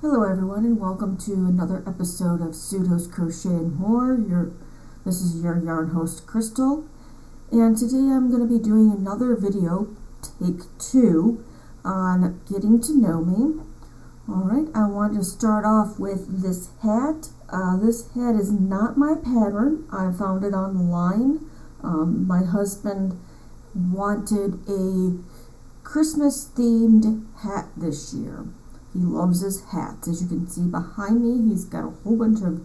Hello everyone and welcome to another episode of Pseudos Crochet and More. This is your yarn host Crystal, and today I'm going to be doing another video, take 2, on getting to know me. Alright, I want to start off with this hat. This hat is not my pattern. I found it online. My husband wanted a Christmas themed hat this year. He loves his hats. As you can see behind me, he's got a whole bunch of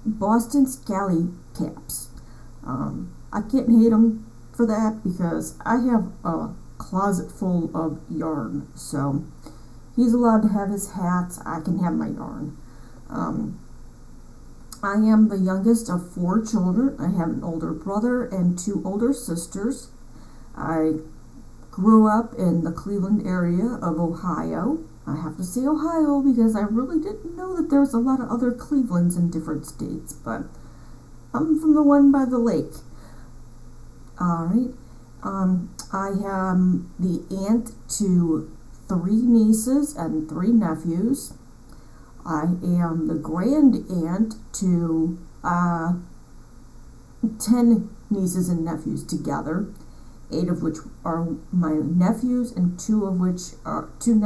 Boston scally caps. I can't hate him for that because I have a closet full of yarn. So he's allowed to have his hats. I can have my yarn. I am the youngest of 4 children. I have an older brother and 2 older sisters. I grew up in the Cleveland area of Ohio. I have to say Ohio because I really didn't know that there was a lot of other Clevelands in different states, but I'm from the one by the lake. Alright, I am the aunt to 3 nieces and 3 nephews. I am the grand aunt to 10 nieces and nephews together. 8 of which are my nephews, and 2 of which are 2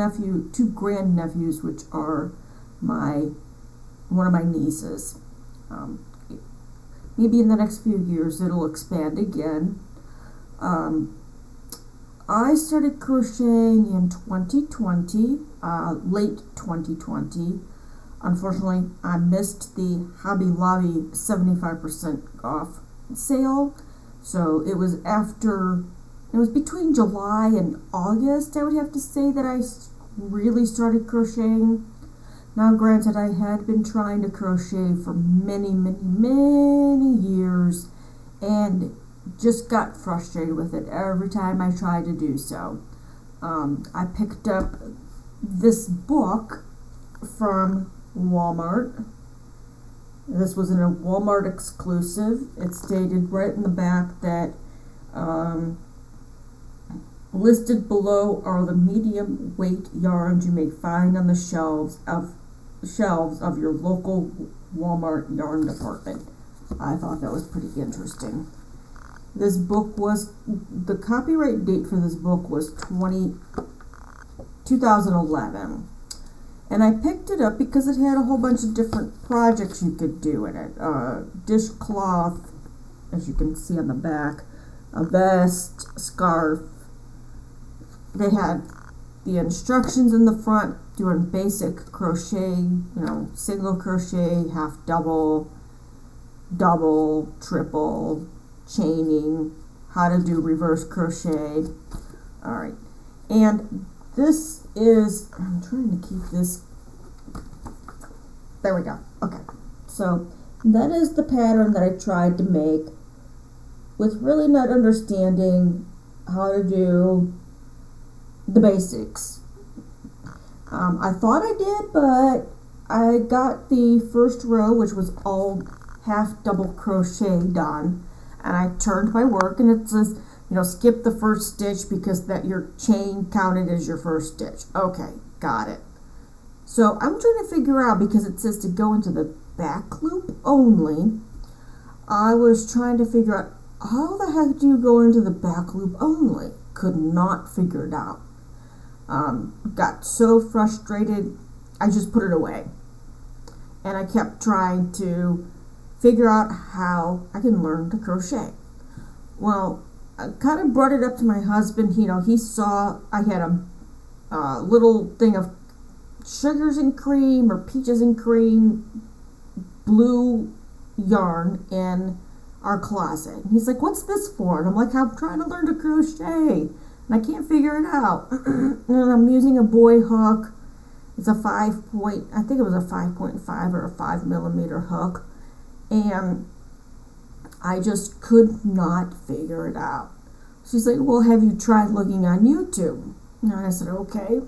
grand nephews, which are one of my nieces. Maybe in the next few years it'll expand again. I started crocheting in 2020, late 2020. Unfortunately, I missed the Hobby Lobby 75% off sale. So it was between July and August, I would have to say, that I really started crocheting. Now granted, I had been trying to crochet for many years and just got frustrated with it every time I tried to do so. I picked up this book from Walmart. This was a Walmart exclusive. It stated right in the back that listed below are the medium weight yarns you may find on the shelves of your local Walmart yarn department. I thought that was pretty interesting. This book the copyright date for this book was 2011. And I picked it up because it had a whole bunch of different projects you could do in it. Dishcloth, as you can see on the back, a vest, scarf. They had the instructions in the front, doing basic crochet, single crochet, half double, double, triple, chaining, how to do reverse crochet. Alright, and this is, I'm trying to keep this, there we go, okay. So that is the pattern that I tried to make with really not understanding how to do the basics. I thought I did, but I got the first row, which was all half double crochet done, and I turned my work and it says, skip the first stitch because that your chain counted as your first stitch. Okay, got it. So I'm trying to figure out, because it says to go into the back loop only, I was trying to figure out how the heck do you go into the back loop only? Could not figure it out. Got so frustrated, I just put it away. And I kept trying to figure out how I can learn to crochet. Well, I kind of brought it up to my husband. He saw I had a little thing of sugars and cream or peaches and cream blue yarn in our closet. And he's like, "What's this for?" And I'm like, "I'm trying to learn to crochet and I can't figure it out." And I'm using a boy hook. It's a I think it was a 5.5 or a 5 millimeter hook. And I just could not figure it out. She's like, "Well, have you tried looking on YouTube?" And I said, "Okay,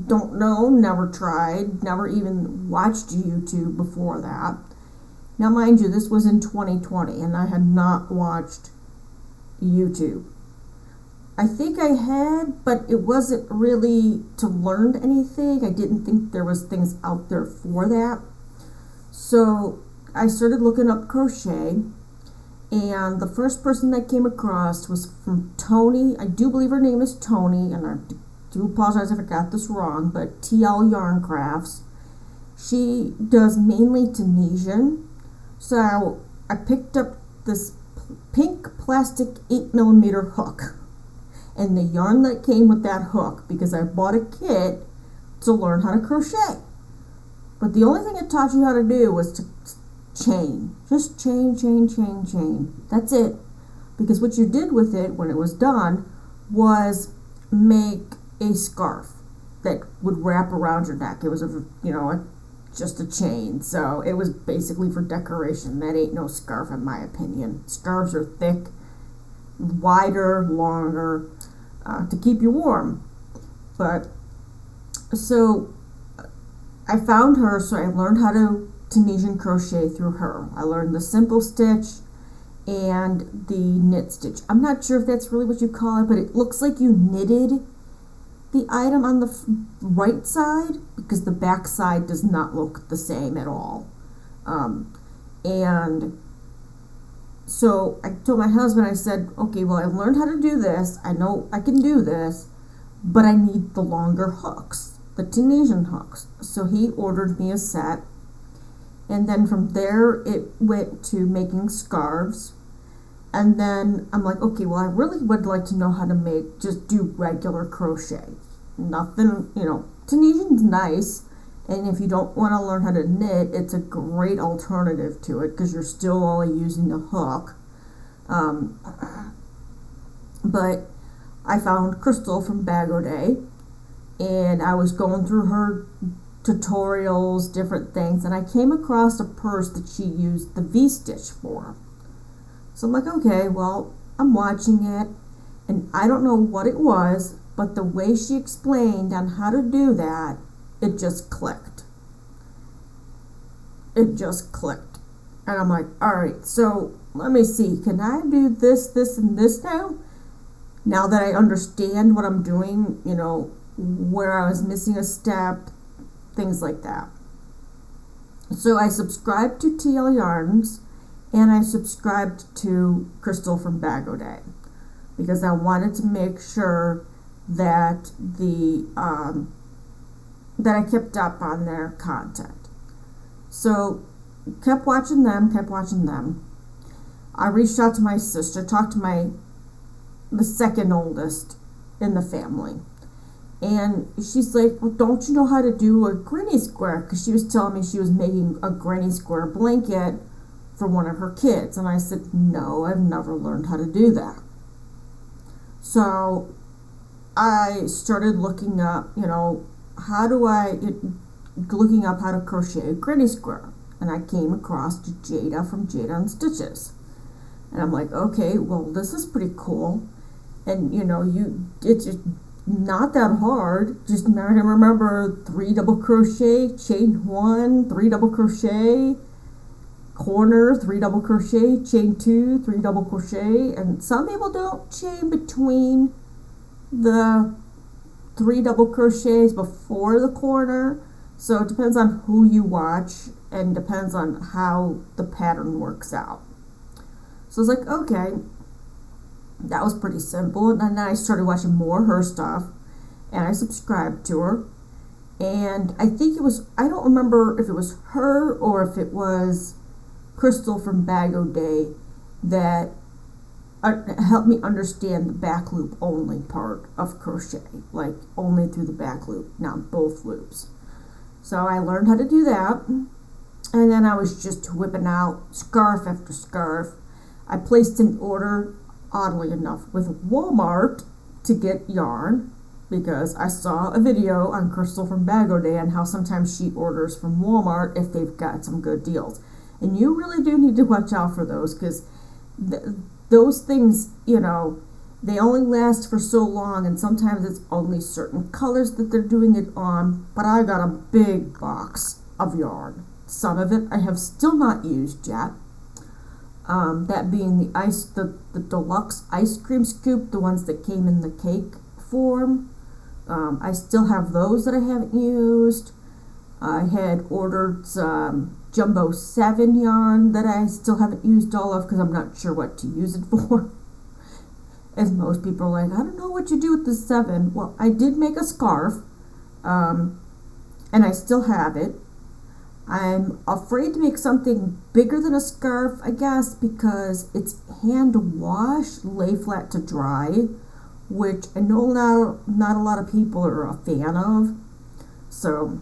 don't know, never tried, never even watched YouTube before that." Now, mind you, this was in 2020, and I had not watched YouTube I think I had, but it wasn't really to learn anything. I didn't think there was things out there for that. So I started looking up crochet, and the first person I came across was from Tony. I do believe her name is Tony, and I do apologize if I got this wrong, but TL Yarn Crafts. She does mainly Tunisian. So I picked up this pink plastic 8mm hook and the yarn that came with that hook, because I bought a kit to learn how to crochet. But the only thing it taught you how to do was to chain. Just chain, chain, chain, chain. That's it. Because what you did with it when it was done was make a scarf that would wrap around your neck. It was just a chain. So it was basically for decoration. That ain't no scarf in my opinion. Scarves are thick, wider, longer, to keep you warm. But so I found her, so I learned how to Tunisian crochet through her. I learned the simple stitch and the knit stitch. I'm not sure if that's really what you call it, but it looks like you knitted the item on the right side, because the back side does not look the same at all. And so I told my husband, I said, okay, well, I learned how to do this. I know I can do this, but I need the longer hooks, the Tunisian hooks. So he ordered me a set. And then from there, it went to making scarves. And then I'm like, okay, well, I really would like to know how to just do regular crochet. Nothing, Tunisian's nice. And if you don't want to learn how to knit, it's a great alternative to it, because you're still only using the hook. But I found Crystal from Bag O' Day, and I was going through her tutorials, different things, and I came across a purse that she used the V-stitch for. So I'm like, okay, well, I'm watching it, and I don't know what it was, but the way she explained on how to do that, it just clicked. It just clicked. And I'm like, all right, so let me see. Can I do this, this, and this now? Now that I understand what I'm doing, where I was missing a step, things like that. So I subscribed to TL Yarns, and I subscribed to Crystal from Bag O' Day, because I wanted to make sure that that I kept up on their content. So kept watching them. I reached out to my sister, talked to the second oldest in the family, and she's like, well, don't you know how to do a granny square? Because she was telling me she was making a granny square blanket for one of her kids. And I said, no, I've never learned how to do that. So I started looking up, looking up how to crochet a granny square. And I came across Jada from Jada and Stitches. And I'm like, okay, well, this is pretty cool. And, it's just not that hard. Just remember 3 double crochet, chain 1, 3 double crochet, corner, 3 double crochet, chain 2, 3 double crochet. And some people don't chain between the 3 double crochets before the corner. So it depends on who you watch and depends on how the pattern works out. So I was like, okay, that was pretty simple. And then I started watching more of her stuff, and I subscribed to her. And I think I don't remember if it was her or if it was Crystal from Bag O' Day that helped me understand the back loop only part of crochet, like only through the back loop, not both loops. So I learned how to do that, and then I was just whipping out scarf after scarf. I placed an order, oddly enough, with Walmart to get yarn, because I saw a video on Crystal from Bag O' Day on how sometimes she orders from Walmart if they've got some good deals. And you really do need to watch out for those, because those things, they only last for so long, and sometimes it's only certain colors that they're doing it on. But I got a big box of yarn. Some of it I have still not used yet. That being the deluxe ice cream scoop, the ones that came in the cake form. I still have those that I haven't used. I had ordered some Jumbo 7 yarn that I still haven't used all of because I'm not sure what to use it for. As most people are like, I don't know what you do with the 7. Well, I did make a scarf, and I still have it. I'm afraid to make something bigger than a scarf, I guess, because it's hand wash, lay flat to dry, which I know not a lot of people are a fan of. So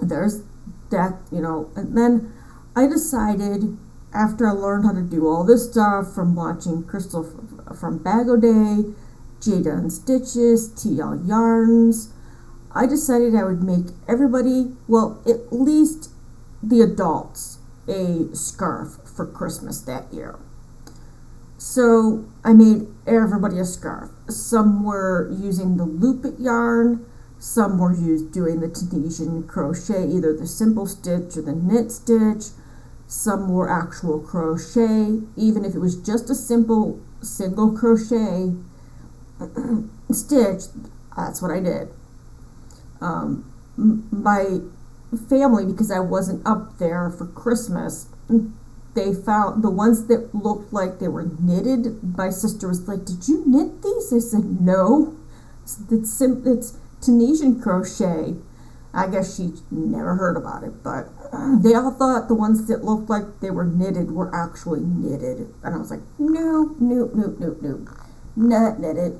there's that, and then I decided, after I learned how to do all this stuff from watching Crystal from Bag O' Day, Jada and Stitches, TL Yarns, I decided I would make everybody, well, at least the adults, a scarf for Christmas that year. So I made everybody a scarf. Some were using the loop it yarn, some were doing the Tunisian crochet, either the simple stitch or the knit stitch. Some were actual crochet, even if it was just a simple single crochet stitch, that's what I did. My family, because I wasn't up there for Christmas, they found the ones that looked like they were knitted. My sister was like, "Did you knit these?" I said, "No, it's Tunisian crochet." I guess she never heard about it, but they all thought the ones that looked like they were knitted were actually knitted. And I was like, no, not knitted.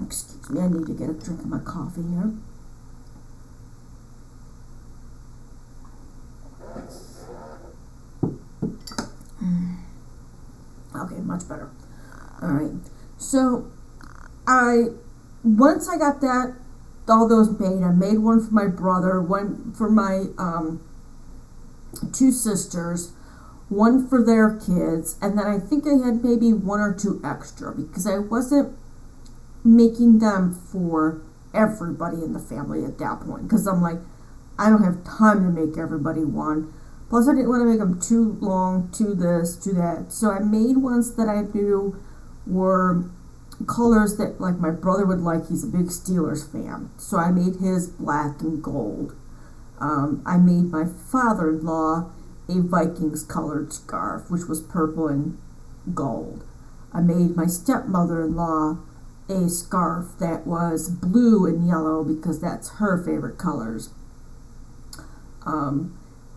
Excuse me, I need to get a drink of my coffee here. Okay, much better. All right. So once I got all those made, I made one for my brother, one for my 2 sisters, one for their kids, and then I think I had maybe 1 or 2 extra because I wasn't making them for everybody in the family at that point, because I'm like, I don't have time to make everybody one. Plus, I didn't want to make them too long, too this, too that. So I made ones that I knew were colors that, like, my brother would like. He's a big Steelers fan. So I made his black and gold. I made my father-in-law a Vikings colored scarf, which was purple and gold. I made my stepmother-in-law a scarf that was blue and yellow because that's her favorite colors.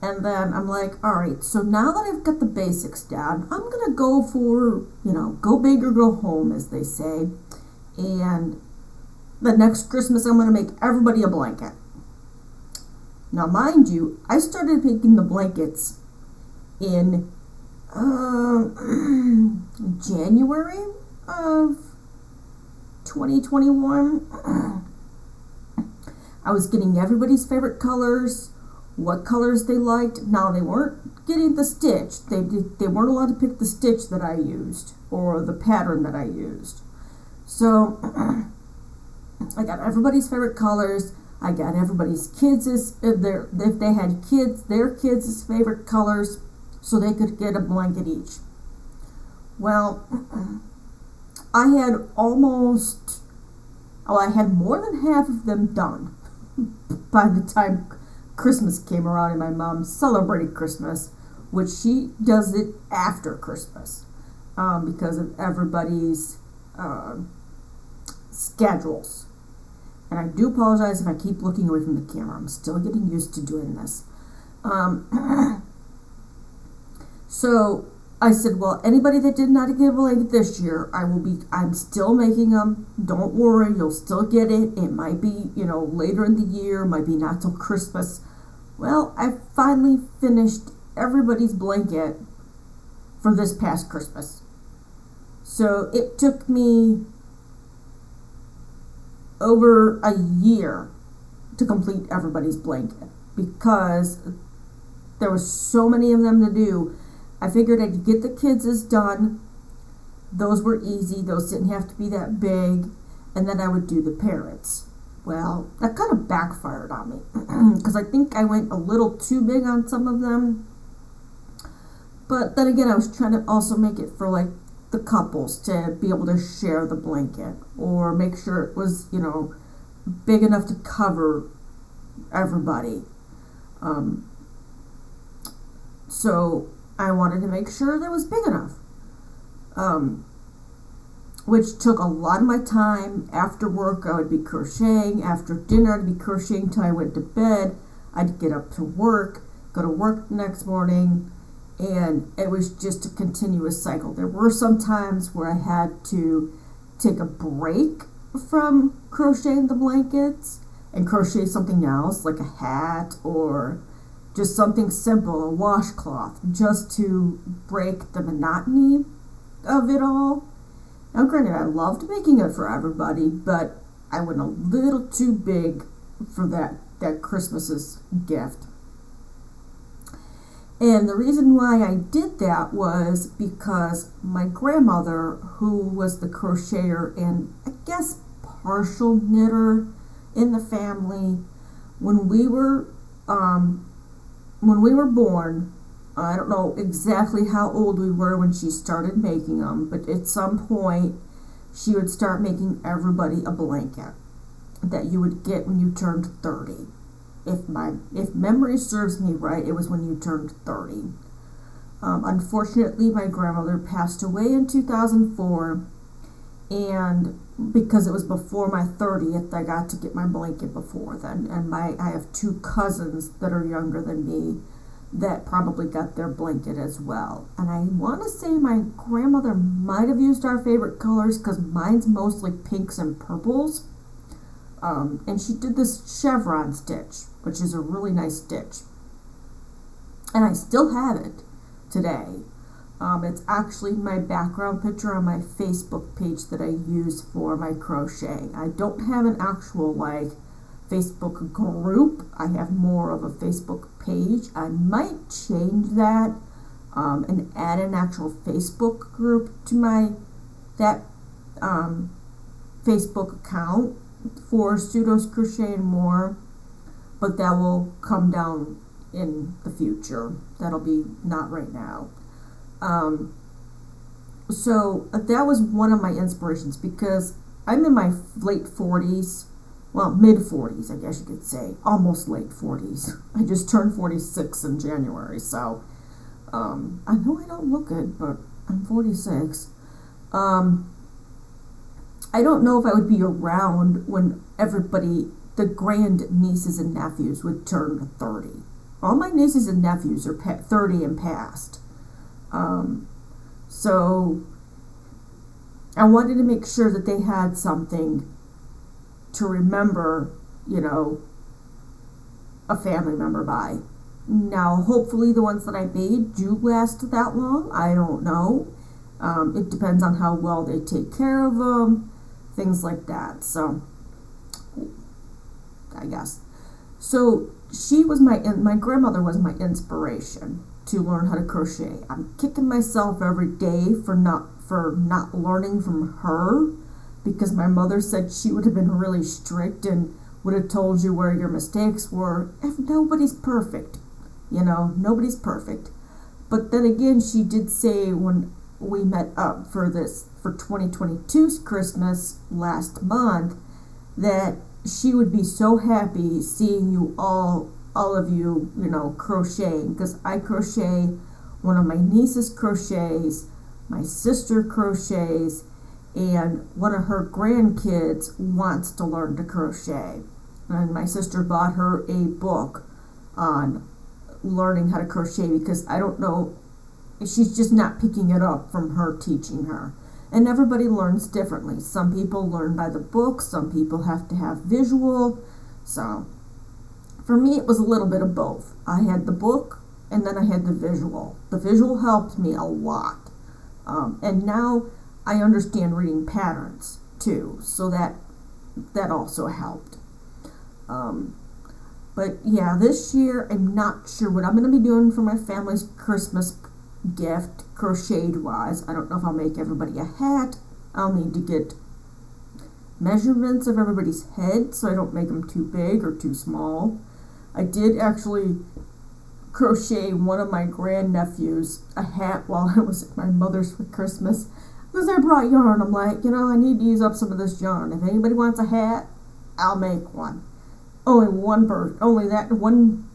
And then I'm like, all right, so now that I've got the basics down, I'm going to go for, go big or go home, as they say. And the next Christmas, I'm going to make everybody a blanket. Now, mind you, I started making the blankets in January of 2021. I was getting everybody's favorite colors, what colors they liked. Now, they weren't getting the stitch. They weren't allowed to pick the stitch that I used or the pattern that I used. So I got everybody's favorite colors. I got everybody's kids' if they had kids, their kids' favorite colors, so they could get a blanket each. Well, I had I had more than half of them done by the time Christmas came around, and my mom celebrated Christmas, which she does it after Christmas because of everybody's schedules. And I do apologize if I keep looking away from the camera. I'm still getting used to doing this. So I said, well, anybody that did not get a blanket this year, I'm still making them. Don't worry, you'll still get it. It might be, later in the year, might be not till Christmas. Well, I finally finished everybody's blanket for this past Christmas. So it took me over a year to complete everybody's blanket because there was so many of them to do. I figured I'd get the kids' done. Those were easy. Those didn't have to be that big. And then I would do the parents. Well, that kind of backfired on me because I think I went a little too big on some of them. But then again, I was trying to also make it for like the couples to be able to share the blanket, or make sure it was, big enough to cover everybody. So I wanted to make sure that it was big enough. Which took a lot of my time. After work, I would be crocheting. After dinner, I'd be crocheting till I went to bed. I'd get up to work, go to work the next morning, and it was just a continuous cycle. There were some times where I had to take a break from crocheting the blankets and crochet something else, like a hat or just something simple, a washcloth, just to break the monotony of it all. Now, granted, I loved making it for everybody, but I went a little too big for that Christmas's gift. And the reason why I did that was because my grandmother, who was the crocheter and I guess partial knitter in the family, when we were born, I don't know exactly how old we were when she started making them, but at some point she would start making everybody a blanket that you would get when you turned 30. If memory serves me right, it was when you turned 30. Unfortunately, my grandmother passed away in 2004, and because it was before my 30th, I got to get my blanket before then. And I have two cousins that are younger than me that probably got their blanket as well. And I want to say my grandmother might have used our favorite colors, because mine's mostly pinks and purples. And she did this chevron stitch, which is a really nice stitch. And I still have it today. It's actually my background picture on my Facebook page that I use for my crochet. I don't have an actual Facebook group. I have more of a Facebook page. I might change that and add an actual Facebook group to my Facebook account for Pseudos Crochet and More, but that will come down in the future. That'll be not right now. So that was one of my inspirations, because I'm in my late 40s, well, mid 40s, I guess you could say, almost late 40s. I just turned 46 in January, so I know I don't look it, but I'm 46. I don't know if I would be around when everybody, the grand nieces and nephews, would turn 30. All my nieces and nephews are 30 and past. So I wanted to make sure that they had something to remember, a family member by. Now, hopefully the ones that I made do last that long. I don't know. It depends on how well they take care of them, things like that. So, I guess. So, she was my grandmother was my inspiration to learn how to crochet. I'm kicking myself every day for not learning from her, because my mother said she would have been really strict and would have told you where your mistakes were. If nobody's perfect, nobody's perfect. But then again, she did say when we met up for 2022's Christmas last month, that she would be so happy seeing you all of you, crocheting, because I crochet, one of my nieces crochets, my sister crochets, and one of her grandkids wants to learn to crochet. And my sister bought her a book on learning how to crochet, because I don't know, she's just not picking it up from her teaching her. And everybody learns differently. Some people learn by the book, some people have to have visual. So for me, it was a little bit of both. I had the book, and then I had the visual. The visual helped me a lot. And now I understand reading patterns too, so that also helped. But yeah, this year I'm not sure what I'm going to be doing for my family's Christmas gift, crocheted wise. I don't know if I'll make everybody a hat. I'll need to get measurements of everybody's head so I don't make them too big or too small. I did actually crochet one of my grandnephews a hat while I was at my mother's for Christmas. Because I brought yarn. I'm like, I need to use up some of this yarn. If anybody wants a hat, I'll make one. Only that one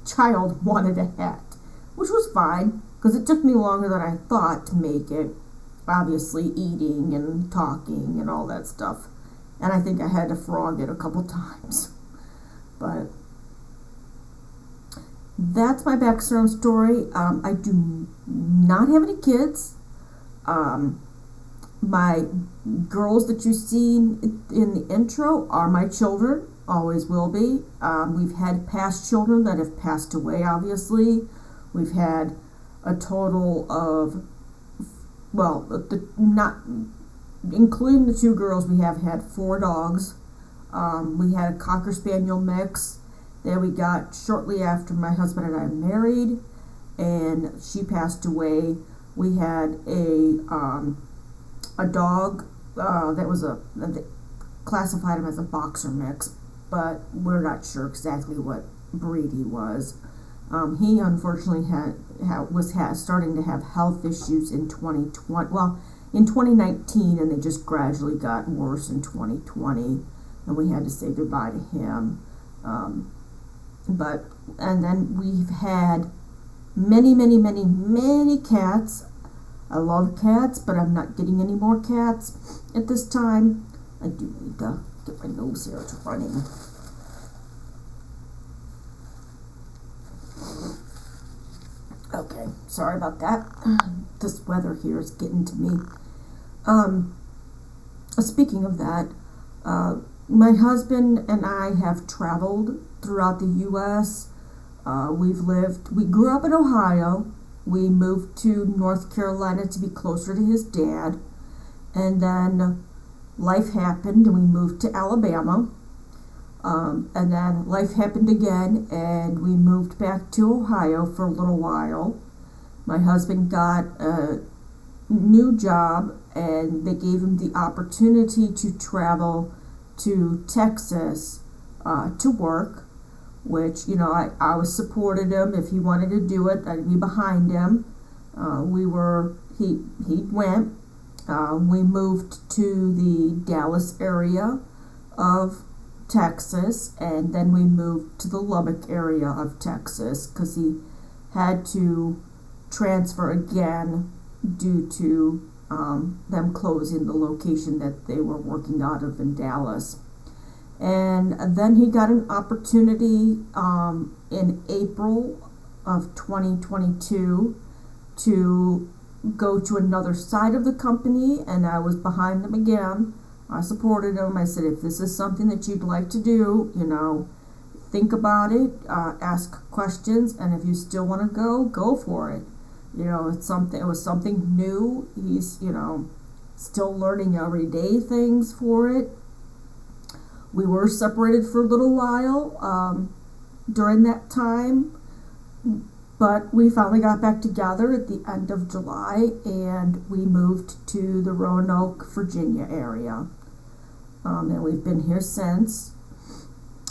child wanted a hat, which was fine, because it took me longer than I thought to make it. Obviously eating and talking and all that stuff. And I think I had to frog it a couple times. But that's my background story. I do not have any kids. My girls that you see in the intro are my children, always will be. We've had past children that have passed away, obviously. We've had a total of, not including the 2 girls, we have had 4 dogs. We had a Cocker Spaniel mix that we got shortly after my husband and I married, and she passed away. We had a dog that was they classified him as a boxer mix, but we're not sure exactly what breed he was. He unfortunately was starting to have health issues in 2020. Well, in 2019, and they just gradually got worse in 2020, and we had to say goodbye to him. And then we've had many cats. I love cats, but I'm not getting any more cats at this time. I do need to get my nose here. It's running. Okay, sorry about that. This weather here is getting to me. Speaking of that, my husband and I have traveled throughout the U.S. We grew up in Ohio. We moved to North Carolina to be closer to his dad. And then life happened and we moved to Alabama. And then life happened again and we moved back to Ohio for a little while. My husband got a new job and they gave him the opportunity to travel to Texas to work, which, I was supported him. If he wanted to do it, I'd be behind him. He went. We moved to the Dallas area of Texas, and then we moved to the Lubbock area of Texas because he had to transfer again due to them closing the location that they were working out of in Dallas. And then he got an opportunity in April of 2022 to go to another side of the company, and I was behind him again. I supported him. I said, if this is something that you'd like to do, think about it, ask questions, and if you still want to go for it. It was something new. He's, still learning everyday things for it. We were separated for a little while during that time, but we finally got back together at the end of July, and we moved to the Roanoke, Virginia area. And we've been here since.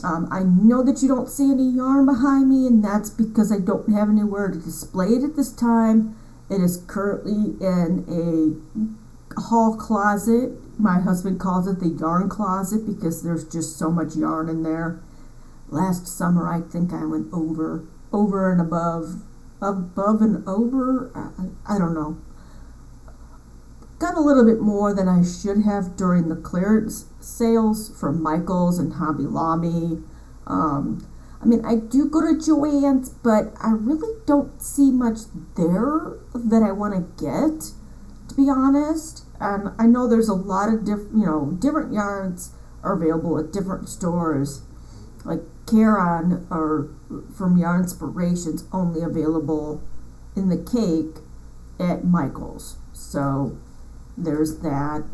I know that you don't see any yarn behind me, and that's because I don't have anywhere to display it at this time. It is currently in a hall closet. My husband calls it the yarn closet because there's just so much yarn in there. Last summer, I think I went over and above and over. I don't know. Got a little bit more than I should have during the clearance sales from Michael's and Hobby Lobby. I do go to Joann's, but I really don't see much there that I want to get, to be honest. And I know there's a lot of different yarns are available at different stores. Like Caron or from Yarn Inspirations only available in the cake at Michael's. So there's that.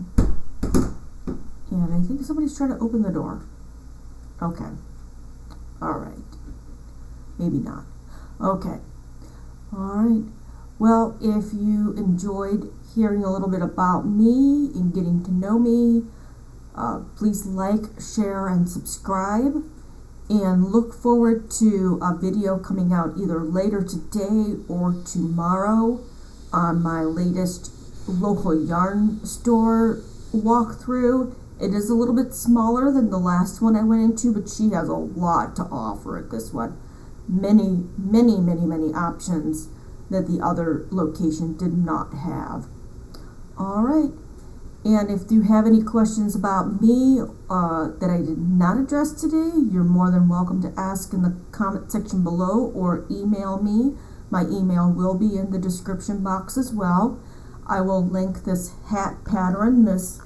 And I think somebody's trying to open the door. Okay. All right. Maybe not. Okay. All right. Well, if you enjoyed hearing a little bit about me and getting to know me, please like, share, and subscribe. and look forward to a video coming out either later today or tomorrow on my latest local yarn store walkthrough. It is a little bit smaller than the last one I went into, but she has a lot to offer at this one. Many options that the other location did not have. Alright, and if you have any questions about me that I did not address today, you're more than welcome to ask in the comment section below or email me. My email will be in the description box as well. I will link this hat pattern, this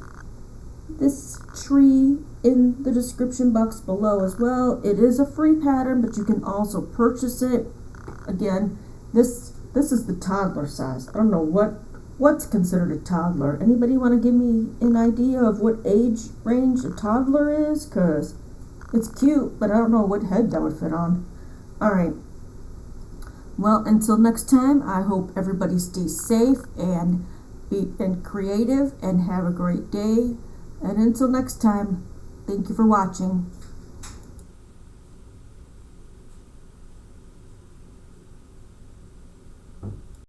tree, in the description box below as well. It is a free pattern, but you can also purchase it. Again, this is the toddler size. I don't know what's considered a toddler. Anybody want to give me an idea of what age range a toddler is? Because it's cute, but I don't know what head that would fit on. Alright. Well, until next time, I hope everybody stays safe and creative and have a great day. And until next time, thank you for watching.